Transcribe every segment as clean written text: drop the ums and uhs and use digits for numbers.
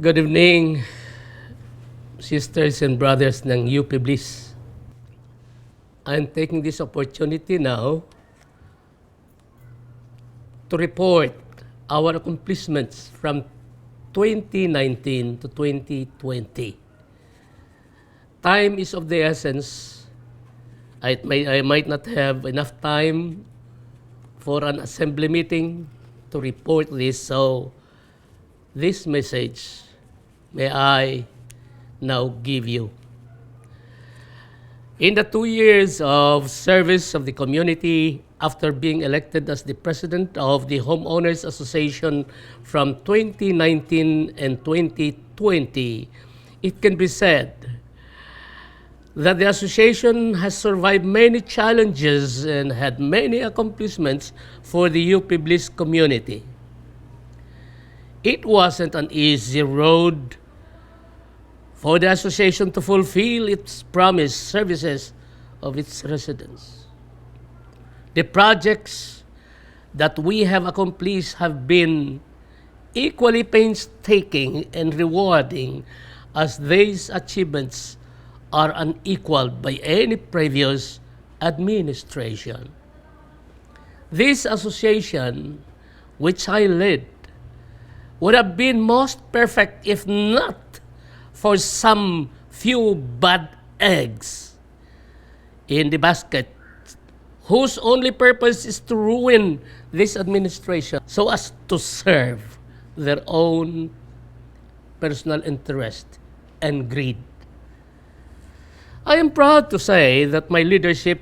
Good evening, sisters and brothers ng UP Bliss. I'm taking this opportunity now to report our accomplishments from 2019 to 2020. Time is of the essence. I might not have enough time for an assembly meeting to report this, so this message may I now give you. In the 2 years of service of the community after being elected as the president of the Homeowners Association from 2019 and 2020, it can be said that the association has survived many challenges and had many accomplishments for the UP Bliss community. It wasn't an easy road for the association to fulfill its promised services of its residents. The projects that we have accomplished have been equally painstaking and rewarding, as these achievements are unequaled by any previous administration. This association, which I led, would have been most perfect if not for some few bad eggs in the basket, whose only purpose is to ruin this administration so as to serve their own personal interest and greed. I am proud to say that my leadership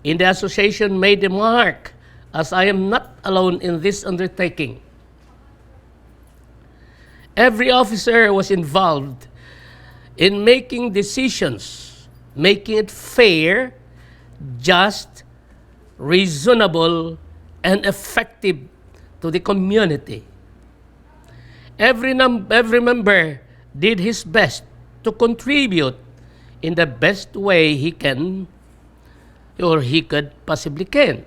in the association made a mark, as I am not alone in this undertaking. Every officer was involved in making decisions, making it fair, just, reasonable, and effective to the community. Every member did his best to contribute in the best way he can or he could possibly can.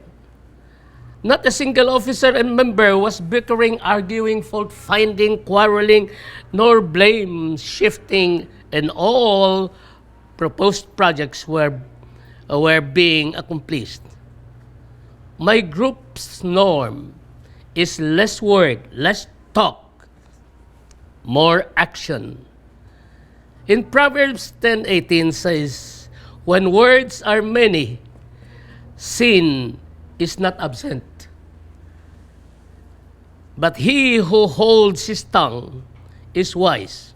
Not a single officer and member was bickering, arguing, fault-finding, quarreling, nor blame-shifting, and all proposed projects were being accomplished. My group's norm is less word, less talk, more action. In Proverbs 10:18 says, "When words are many, sin is not absent. But he who holds his tongue is wise."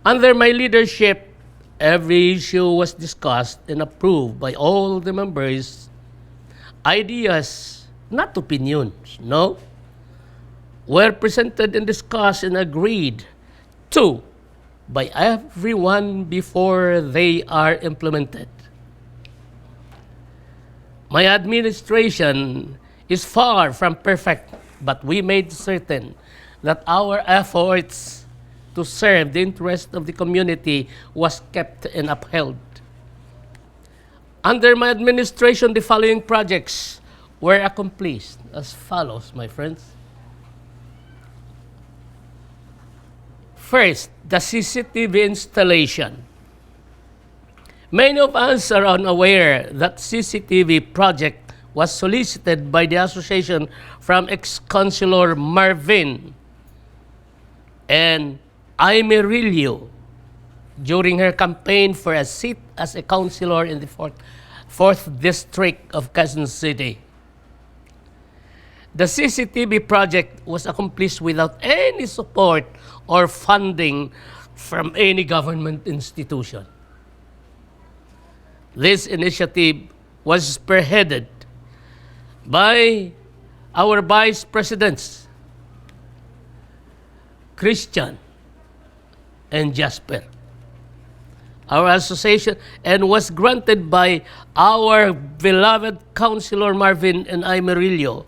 Under my leadership, every issue was discussed and approved by all the members. Ideas, not opinions, no, were presented and discussed and agreed to by everyone before they are implemented. My administration is far from perfect, but we made certain that our efforts to serve the interest of the community was kept and upheld. Under my administration, the following projects were accomplished as follows, my friends. First, the CCTV installation. Many of us are unaware that CCTV project was solicited by the association from ex-Councilor Marvin and Rillo during her campaign for a seat as a councilor in the 4th District of Quezon City. The CCTV project was accomplished without any support or funding from any government institution. This initiative was spearheaded by our vice presidents, Christian and Jasper, our association, and was granted by our beloved Councilor Marvin and Rillo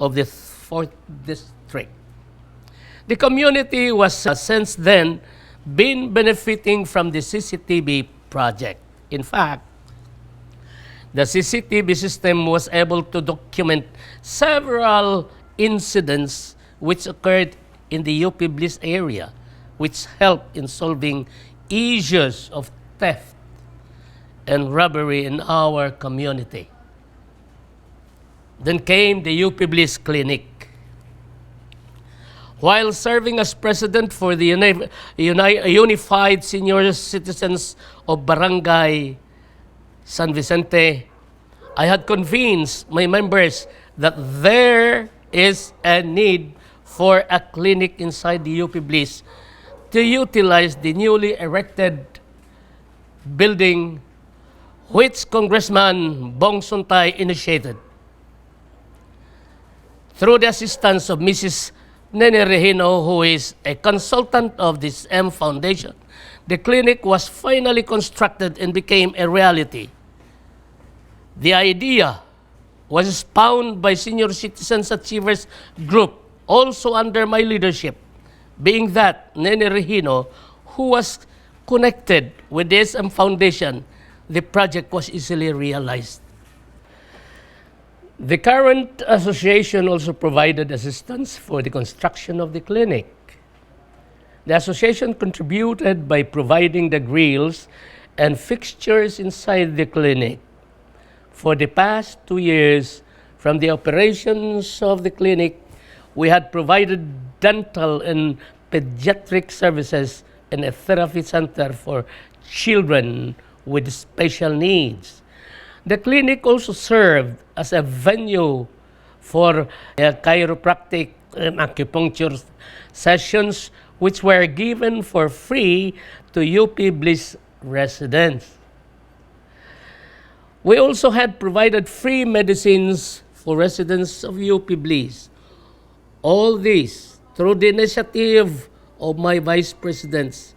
of the 4th District. The community was since then been benefiting from the CCTV project. In fact, the CCTV system was able to document several incidents which occurred in the UP Bliss area, which helped in solving issues of theft and robbery in our community. Then came the UP Bliss Clinic. While serving as president for the Unified Senior Citizens of Barangay San Vicente, I had convinced my members that there is a need for a clinic inside the UP Bliss to utilize the newly erected building which Congressman Bong Suntay initiated. Through the assistance of Mrs. Nene Regino, who is a consultant of this M Foundation, the clinic was finally constructed and became a reality. The idea was spawned by Senior Citizens Achievers Group, also under my leadership, being that Nene Regino, who was connected with the SM Foundation, the project was easily realized. The current association also provided assistance for the construction of the clinic. The association contributed by providing the grills and fixtures inside the clinic. For the past 2 years, from the operations of the clinic, we had provided dental and pediatric services and a therapy center for children with special needs. The clinic also served as a venue for chiropractic and acupuncture sessions, which were given for free to UP Bliss residents. We also had provided free medicines for residents of UP Bliss. All this through the initiative of my vice presidents,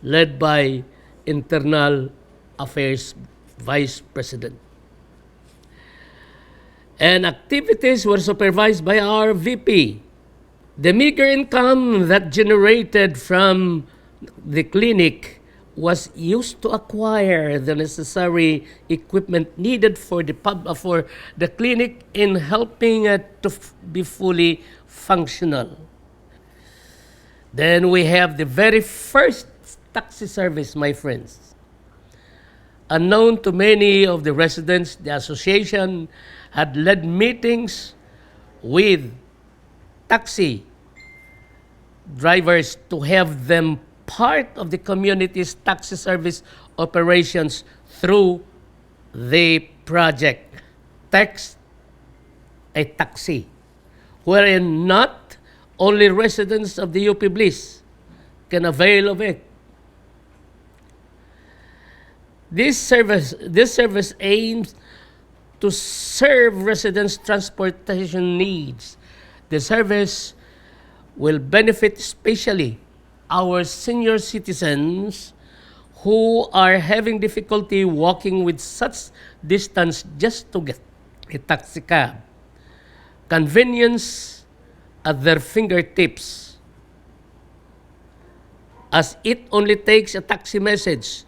led by Internal Affairs Vice President. And activities were supervised by our VP. The meager income that generated from the clinic was used to acquire the necessary equipment needed for the clinic in helping it to be fully functional. Then we have the very first taxi service, my friends. Unknown to many of the residents, the association had led meetings with taxi drivers to have them part of the community's taxi service operations through the project Text a Taxi, wherein not only residents of the UP Bliss can avail of it. This service aims to serve residents' transportation needs. The service will benefit especially our senior citizens who are having difficulty walking with such distance just to get a taxi cab. Convenience at their fingertips, as it only takes a taxi message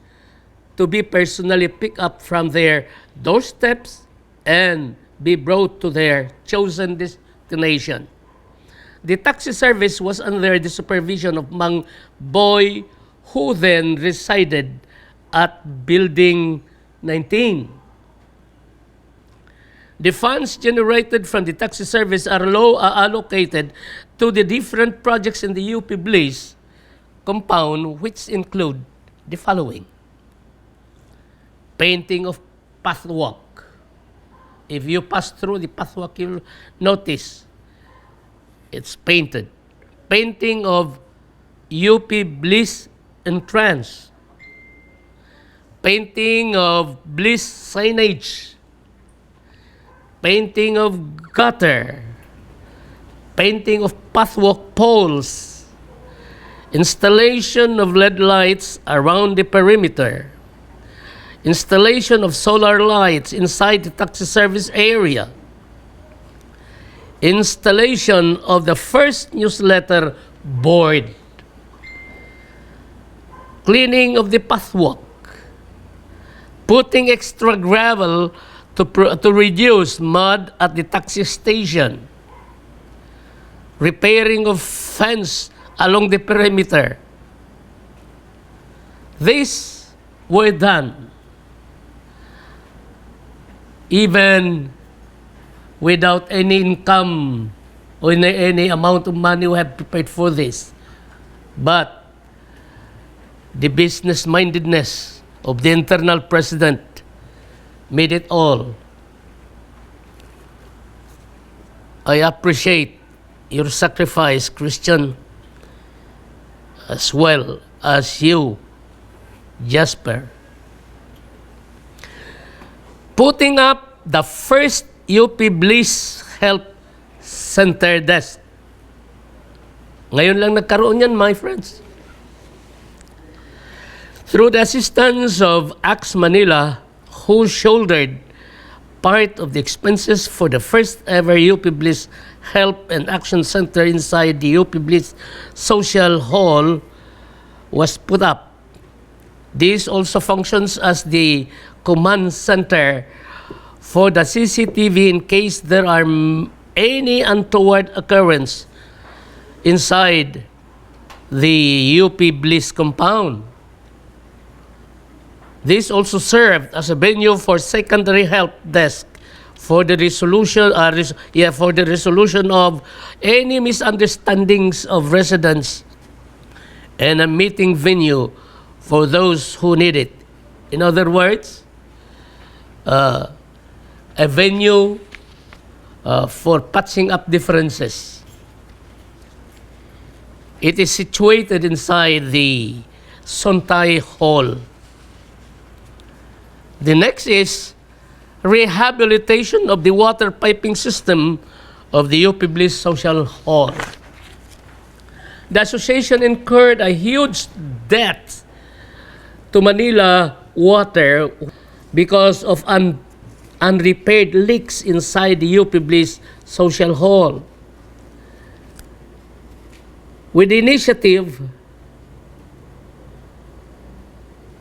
to be personally picked up from their doorsteps and be brought to their chosen destination. The taxi service was under the supervision of Mang Boy, who then resided at Building 19. The funds generated from the taxi service are allocated to the different projects in the UP Bliss compound, which include the following: painting of Pathwalk. If you pass through the Pathwalk, you'll notice it's painted. Painting of UP Bliss Entrance. Painting of Bliss signage. Painting of gutter. Painting of Pathwalk poles. Installation of LED lights around the perimeter. Installation of solar lights inside the taxi service area. Installation of the first newsletter board. Cleaning of the pathwalk. Putting extra gravel to reduce mud at the taxi station. repairing of fence along the perimeter. These were done even without any income or any amount of money we have prepared for this. But the business-mindedness of the internal president made it all. I appreciate your sacrifice, Christian, as well as you, Jasper. Putting up the first UP Bliss Health Center desk. Ngayon lang nagkaroon yan, my friends. Through the assistance of ACS Manila, who shouldered part of the expenses for the first ever UP Bliss Help and Action Center inside the UP Bliss Social Hall was put up. This also functions as the command center for the CCTV in case there are any untoward occurrence inside the UP Bliss compound. This also served as a venue for secondary help desk for the resolution of any misunderstandings of residents, and a meeting venue for those who need it. In other words, a venue for patching up differences. It is situated inside the Sontay Hall. The next is rehabilitation of the water piping system of the UP Bliss Social Hall. The association incurred a huge debt to Manila Water because of unrepaired leaks inside the UP Bliss Social Hall. With the initiative,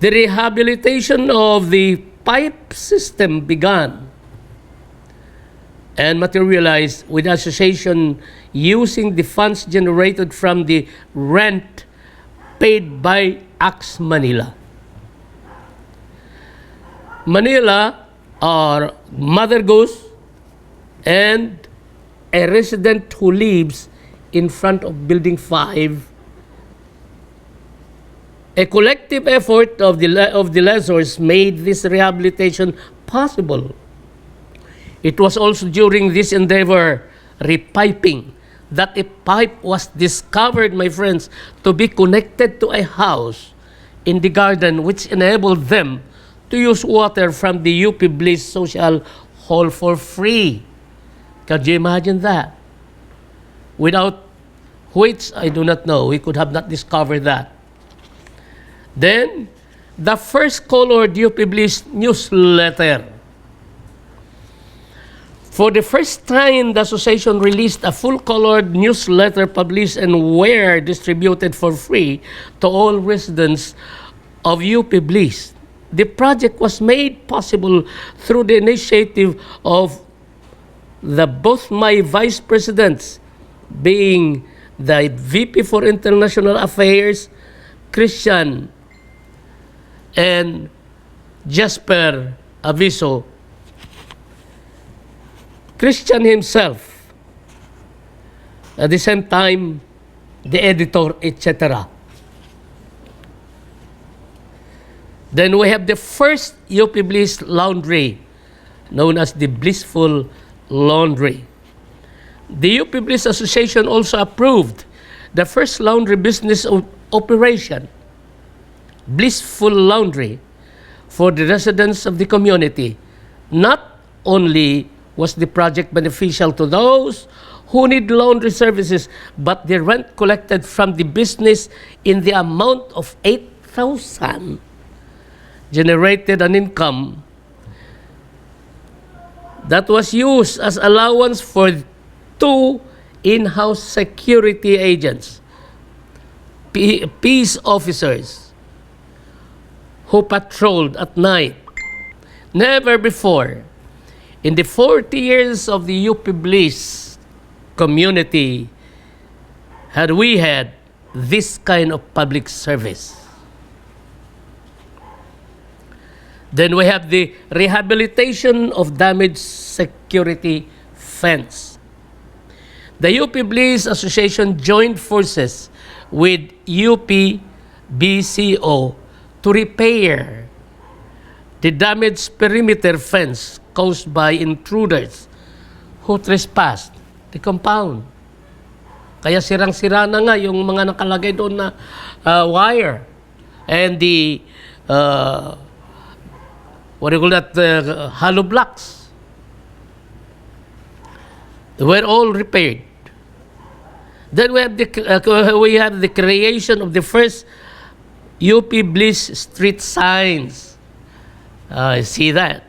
the rehabilitation of the pipe system began and materialized, with the association using the funds generated from the rent paid by ACS Manila. Manila are Mother Goose and a resident who lives in front of Building 5. A collective effort of the lessors made this rehabilitation possible. It was also during this endeavor, repiping, that a pipe was discovered, my friends, to be connected to a house in the garden, which enabled them to use water from the UP Bliss Social Hall for free. Can you imagine that? Without which, I do not know, we could have not discovered that. Then, the first colored UP Bliss newsletter. For the first time, the association released a full-colored newsletter published and were distributed for free to all residents of UP Bliss. The project was made possible through the initiative of both my vice presidents, being the VP for International Affairs, Christian, and Jasper Aviso. Christian himself, at the same time, the editor, etc. Then we have the first UP Bliss Laundry, known as the Blissful Laundry. The UP Bliss Association also approved the first laundry business operation, Blissful Laundry, for the residents of the community. Not only was the project beneficial to those who need laundry services, but the rent collected from the business in the amount of 8,000 generated an income that was used as allowance for 2 in-house security agents, peace officers, who patrolled at night. Never before, in the 40 years of the UP Bliss community, had we had this kind of public service. Then we have the rehabilitation of damaged security fence. The UP Bliss Association joined forces with UP BCO to repair the damaged perimeter fence caused by intruders who trespassed the compound. Kaya sirang-sira na nga yung mga nakalagay doon na wire and the what do you call that, hollow blocks. They were all repaired. Then we have the creation of the first UP Bliss street signs. See that?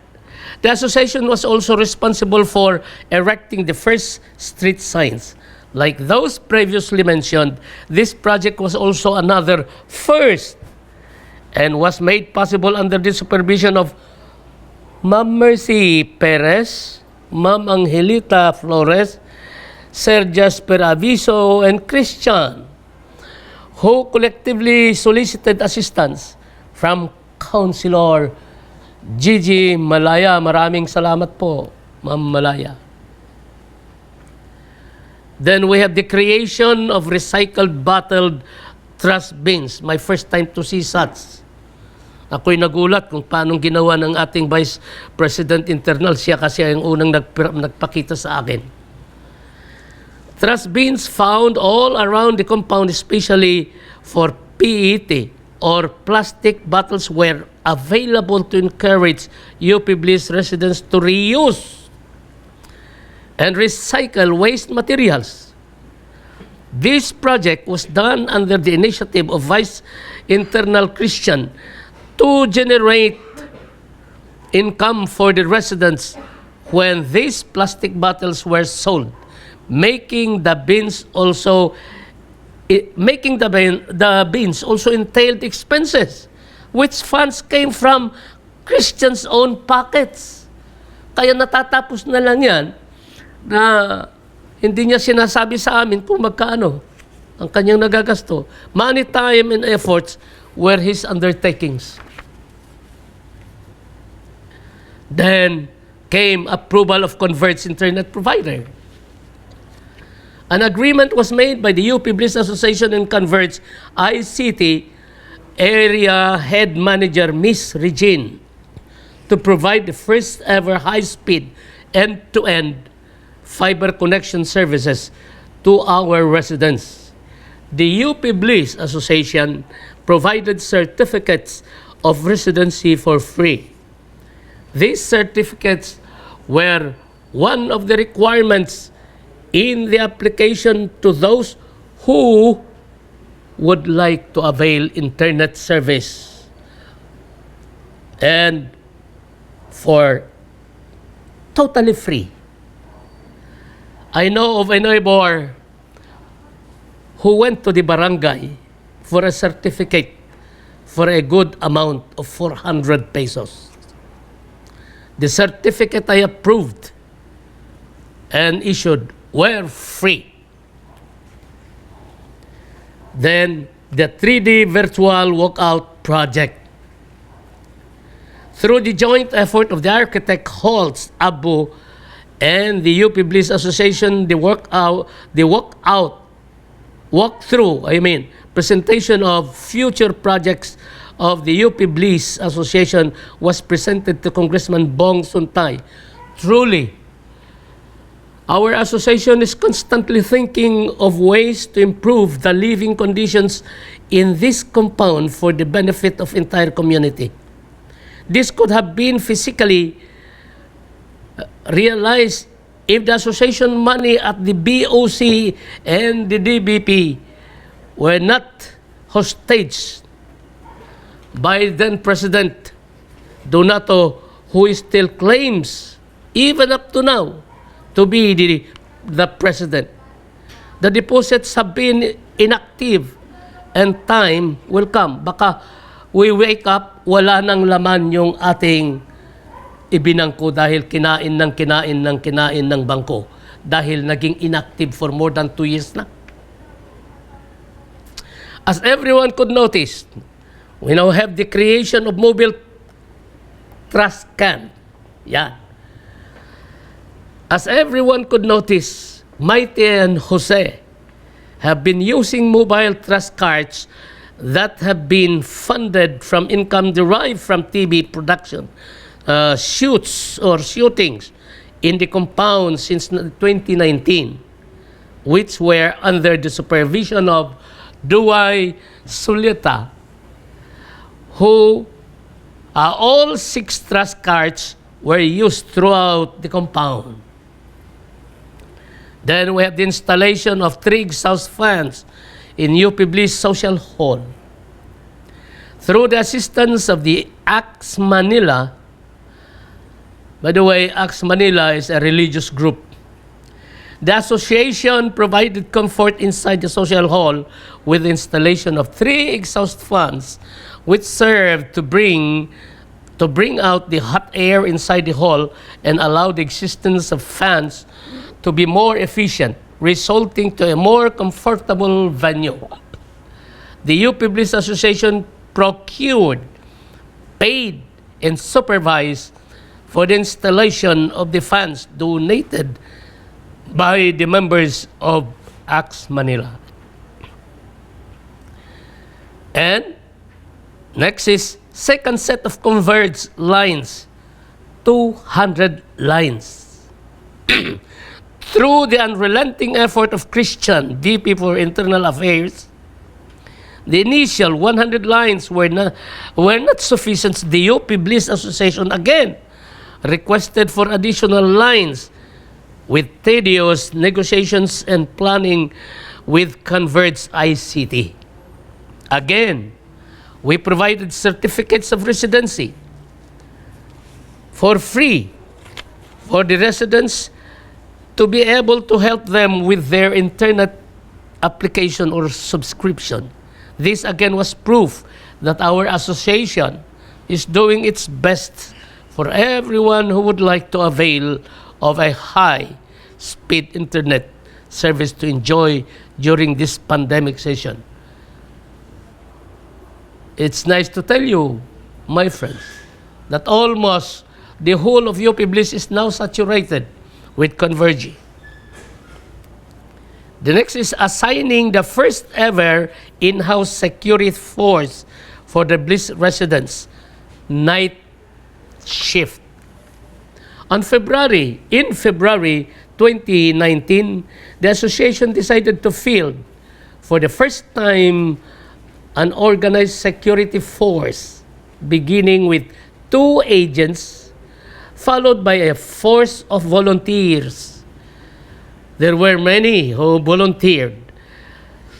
The association was also responsible for erecting the first street signs. Like those previously mentioned, this project was also another first and was made possible under the supervision of Ma'am Mercy Perez, Ma'am Angelita Flores, Sir Jasper Aviso, and Christian, who collectively solicited assistance from Councilor Gigi Malaya. Maraming salamat po, Ma'am Malaya. Then we have the creation of recycled bottled trash bins. My first time to see such. Ako'y nagulat kung paano ginawa ng ating Vice President Internal. Siya kasi ang unang nagpakita sa akin. Trash bins found all around the compound, especially for PET or plastic bottles, were available to encourage UP Bliss residents to reuse and recycle waste materials. This project was done under the initiative of Vice Internal Christian to generate income for the residents when these plastic bottles were sold, making the bins also entailed expenses, which funds came from Christians' own pockets. Kaya natatapos na lang yan na hindi niya sinasabi sa amin kung magkaano ang kanyang nagagasto. Money, time, and efforts were his undertakings. Then came approval of Convert's internet provider. An agreement was made by the UP Bliss Association and Convert's ICT area head manager, Miss Regine, to provide the first ever high-speed end-to-end fiber connection services to our residents. The UP Bliss Association provided certificates of residency for free. These certificates were one of the requirements in the application to those who would like to avail internet service. And for totally free. I know of a neighbor who went to the barangay for a certificate for a good amount of 400 pesos. The certificate I approved and issued were free. Then the 3D virtual walkout project. Through the joint effort of the architect Holtz, Abu, and the UP Bliss Association, the presentation of future projects of the UP Bliss Association was presented to Congressman Bong Suntay. Truly, our association is constantly thinking of ways to improve the living conditions in this compound for the benefit of entire community. This could have been physically realized if the association money at the BOC and the DBP were not hostage by then President Donato, who still claims, even up to now, to be the president. The deposits have been inactive and time will come. Baka we wake up, wala nang laman yung ating ibinangko dahil kinain ng bangko. Dahil naging inactive for more than 2 years na. As everyone could notice, we now have the creation of mobile trash can. Yan. As everyone could notice, Maite and Jose have been using mobile trash carts that have been funded from income derived from TV production, shoots or shootings in the compound since 2019, which were under the supervision of Duay Sulita, who all 6 trash carts were used throughout the compound. Then we have the installation of 3 exhaust fans in UP Bliss Social Hall. Through the assistance of the ACTS Manila, by the way, ACTS Manila is a religious group. The association provided comfort inside the social hall with the installation of 3 exhaust fans, which served to bring out the hot air inside the hall and allow the existence of fans to be more efficient, resulting to a more comfortable venue. The UP Bliss Association procured, paid, and supervised for the installation of the fans donated by the members of ACTS Manila. And next is second set of converged lines, 200 lines. Through the unrelenting effort of Christian, VP for Internal Affairs, the initial 100 lines were not sufficient. The UP Bliss Association again requested for additional lines with tedious negotiations and planning with Converged ICT. Again, we provided certificates of residency for free for the residents to be able to help them with their internet application or subscription. This again was proof that our association is doing its best for everyone who would like to avail of a high-speed internet service to enjoy during this pandemic session. It's nice to tell you, my friends, that almost the whole of UP Bliss is now saturated with Converge. The next is assigning the first ever in-house security force for the Bliss residents, night shift. In February 2019, the association decided to field for the first time an organized security force, beginning with 2 agents, followed by a force of volunteers. There were many who volunteered.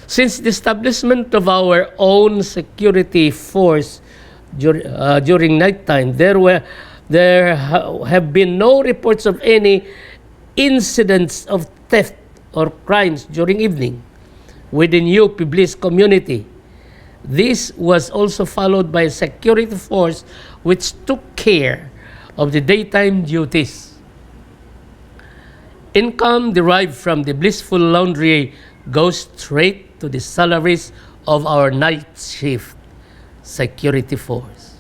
Since the establishment of our own security force during nighttime, there have been no reports of any incidents of theft or crimes during evening within UP Bliss community. This was also followed by a security force which took care of the daytime duties. Income derived from the blissful laundry goes straight to the salaries of our night shift security force.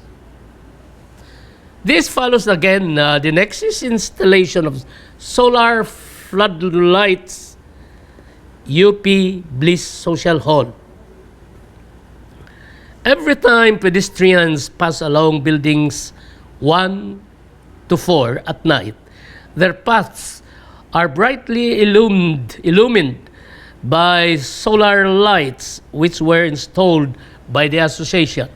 This follows again the next is installation of solar floodlights, UP Bliss Social Hall. Every time pedestrians pass along buildings 1 to 4 at night, their paths are brightly illumined by solar lights which were installed by the association.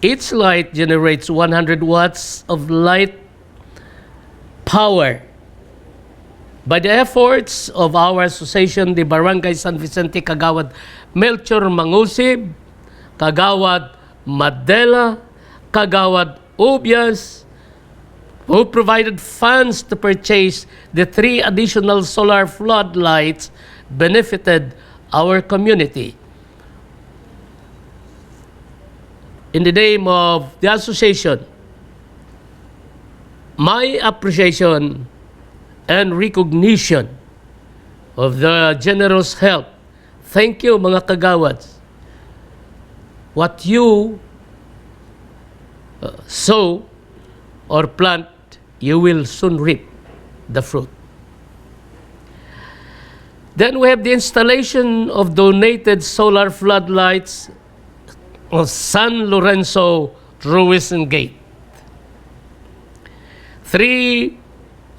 Each light generates 100 watts of light power. By the efforts of our association, the Barangay San Vicente Kagawad Melchor Mangusib, Kagawad Madela, Kagawad Ubias, who provided funds to purchase the 3 additional solar floodlights, benefited our community. In the name of the association, my appreciation and recognition of the generous help, Thank you, mga kagawads. What you sow or plant, you will soon reap the fruit. Then we have the installation of donated solar floodlights of San Lorenzo Ruiz Gate. 3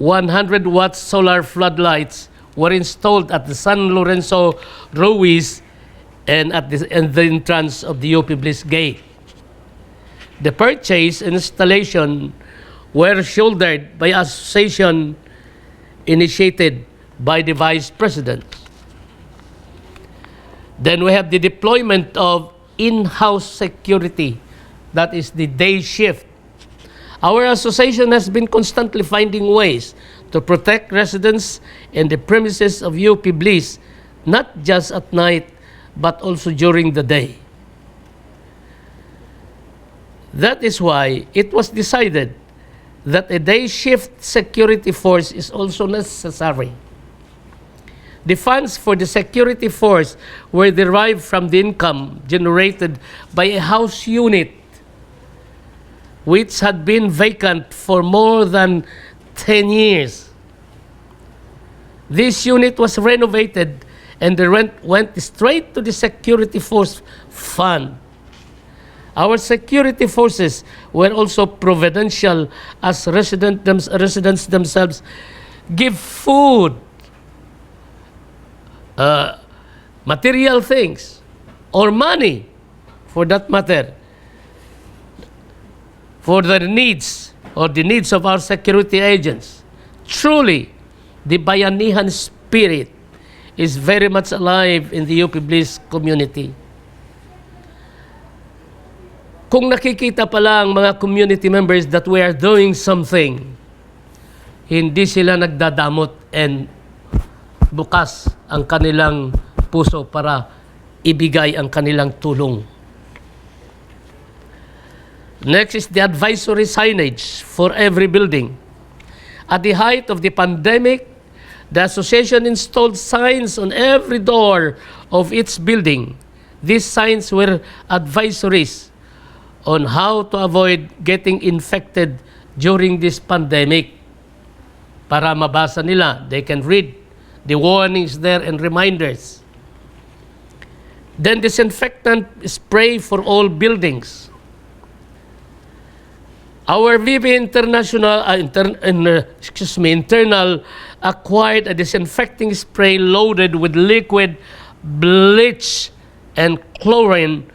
100-watt solar floodlights were installed at the San Lorenzo Ruiz and at the entrance of the UP Bliss Gate. The purchase and installation were shouldered by association initiated by the Vice President. Then we have the deployment of in-house security, that is the day shift. Our association has been constantly finding ways to protect residents and the premises of UP Bliss, not just at night, but also during the day. That is why it was decided that a day shift security force is also necessary. The funds for the security force were derived from the income generated by a house unit which had been vacant for more than 10 years. This unit was renovated and the rent went straight to the security force fund. Our security forces were also providential as residents themselves give food, material things, or money, for that matter, for the needs or the needs of our security agents. Truly, the Bayanihan spirit is very much alive in the UP Bliss community. Kung nakikita pa lang mga community members that we are doing something, hindi sila nagdadamot and bukas ang kanilang puso para ibigay ang kanilang tulong. Next is the advisory signage for every building. At the height of the pandemic, the association installed signs on every door of its building. These signs were advisories on how to avoid getting infected during this pandemic. Para mabasa nila, they can read the warnings there and reminders. Then disinfectant spray for all buildings. Our VP Internal acquired a disinfecting spray loaded with liquid bleach and chlorine,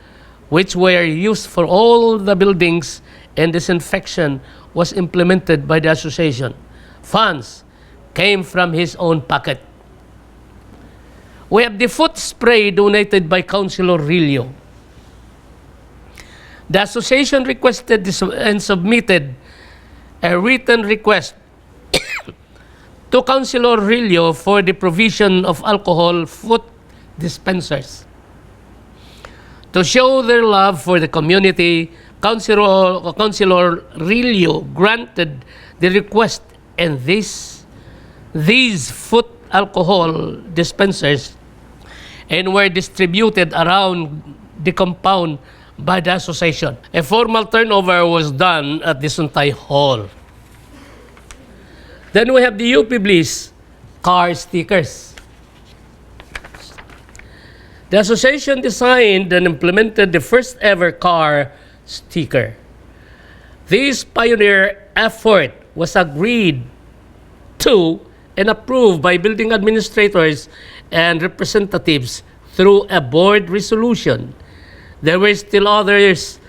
which were used for all the buildings, and disinfection was implemented by the association. Funds came from his own pocket. We have the foot spray donated by Councilor Rillo. The association requested this and submitted a written request to Councilor Rillo for the provision of alcohol foot dispensers. To show their love for the community, Councilor Rillo granted the request, and these foot alcohol dispensers and were distributed around the compound by the association. A formal turnover was done at the Suntay Hall. Then we have the UP Bliss car stickers. The association designed and implemented the first ever car sticker. This pioneer effort was agreed to and approved by building administrators and representatives through a board resolution. There were still others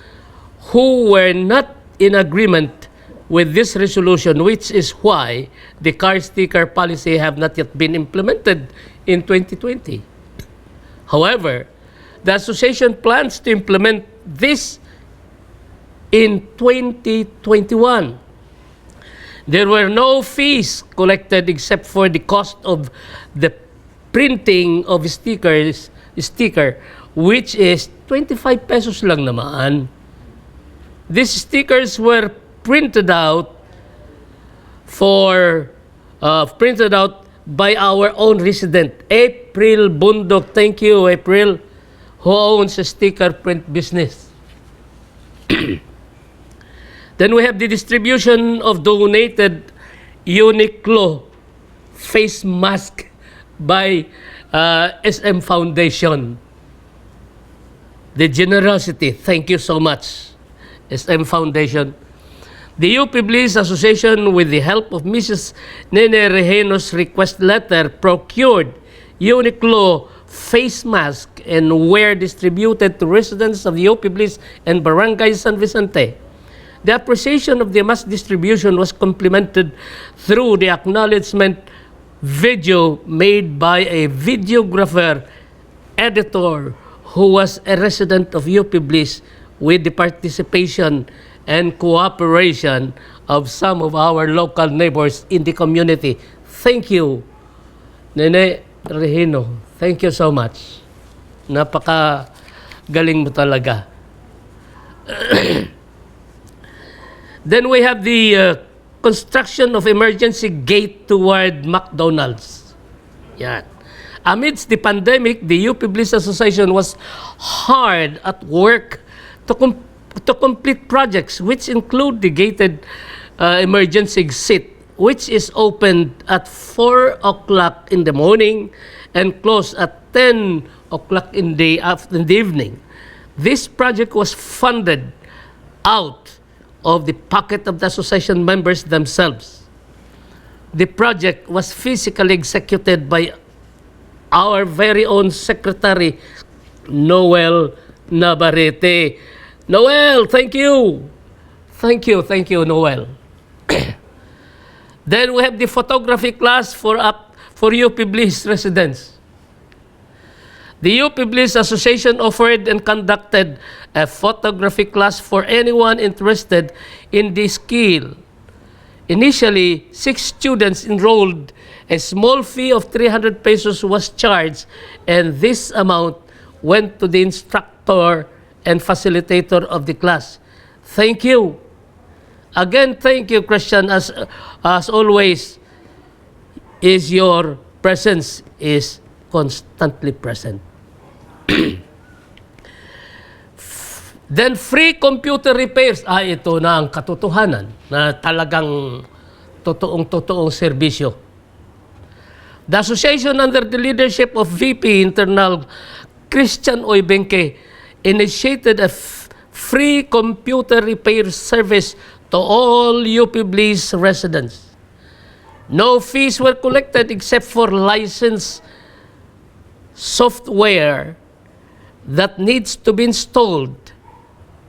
who were not in agreement with this resolution, which is why the car sticker policy have not yet been implemented in 2020. However, the association plans to implement this in 2021. There were no fees collected except for the cost of the printing of sticker, which is 25 pesos lang naman. These stickers were printed out by our own resident, April Bundok. Thank you, April, who owns a sticker print business. Then we have the distribution of donated Uniqlo face mask by SM Foundation. The generosity, thank you so much, SM Foundation. The UP Bliss Association, with the help of Mrs. Nene Reheno's request letter, procured Uniqlo face mask and were distributed to residents of the UP Bliss and Barangay San Vicente. The appreciation of the mask distribution was complemented through the acknowledgement video made by a videographer editor who was a resident of UP Bliss, with the participation and cooperation of some of our local neighbors in the community. Thank you, Nene Rehino. Thank you so much. Napaka-galing mo talaga. Then we have the construction of emergency gate toward McDonald's. Yan. Amidst the pandemic, the UP Bliss Association was hard at work to complete projects which include the gated emergency exit, which is opened at 4 o'clock in the morning and closed at 10 o'clock in the evening. This project was funded out of the pocket of the association members themselves. The project was physically executed by our very own Secretary, Noel Navarrete. Noel, thank you. Thank you, Noel. Then we have the photography class for UP Bliss residents. The UP Bliss Association offered and conducted a photography class for anyone interested in this skill. Initially, 6 students enrolled. A small fee of 300 pesos was charged, and this amount went to the instructor and facilitator of the class. Thank you. Again, thank you, Christian. As always, your presence is constantly present. Then free computer repairs. Ito na ang katotohanan na talagang totoong serbisyo. The association, under the leadership of VP Internal Christian Oybenke, initiated a free computer repair service to all UP Bliss residents. No fees were collected except for licensed software that needs to be installed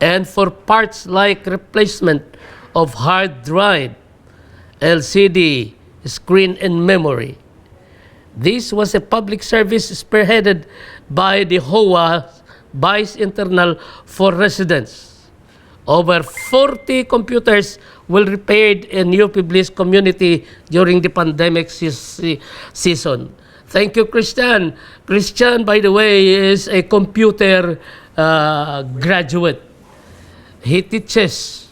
and for parts like replacement of hard drive, LCD, screen, and memory. This was a public service spearheaded by the HOA Vice Internal for Residents. Over 40 computers were repaired in UP Bliss community during the pandemic season. Thank you, Christian. Christian, by the way, is a computer graduate. He teaches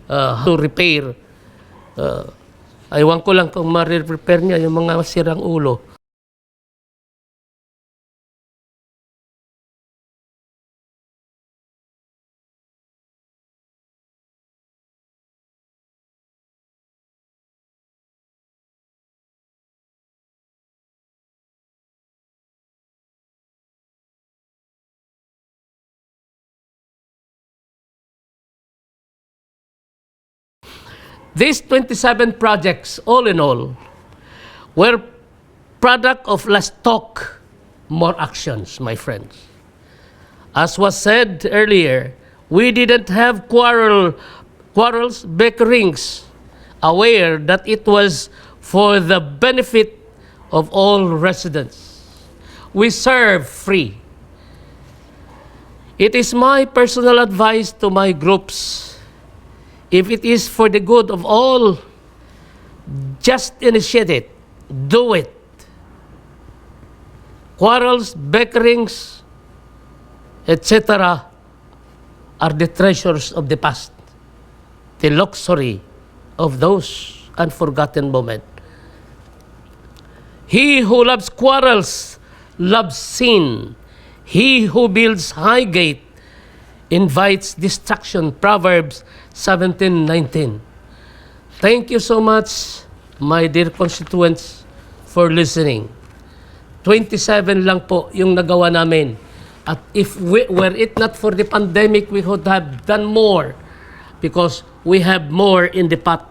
how to repair. Aywan ko lang kung ma-repair niya yung mga sirang ulo. These 27 projects, all in all, were product of less talk, more actions, my friends. As was said earlier, we didn't have quarrels, bickerings, aware that it was for the benefit of all residents. We serve free. It is my personal advice to my groups. If it is for the good of all, just initiate it. Do it. Quarrels, bickerings, etc. are the treasures of the past, the luxury of those unforgotten moments. He who loves quarrels loves sin. He who builds high gate invites destruction. Proverbs 17:19. Thank you so much, my dear constituents, for listening. 27 lang po yung nagawa namin. At were it not for the pandemic, we would have done more because we have more in the pot.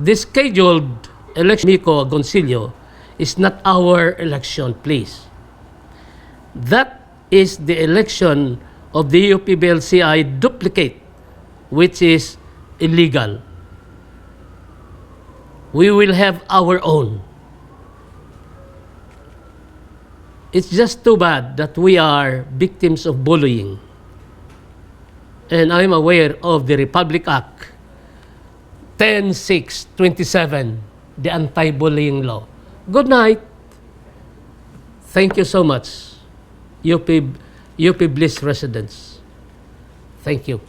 The scheduled election, Mico Agoncillo, is not our election, please. That is the election of the UP BLCI duplicate, which is illegal. We will have our own. It's just too bad that we are victims of bullying. And I'm aware of the Republic Act 10-6-27, the anti-bullying law. Good night. Thank you so much, UP Bliss residents. Thank you.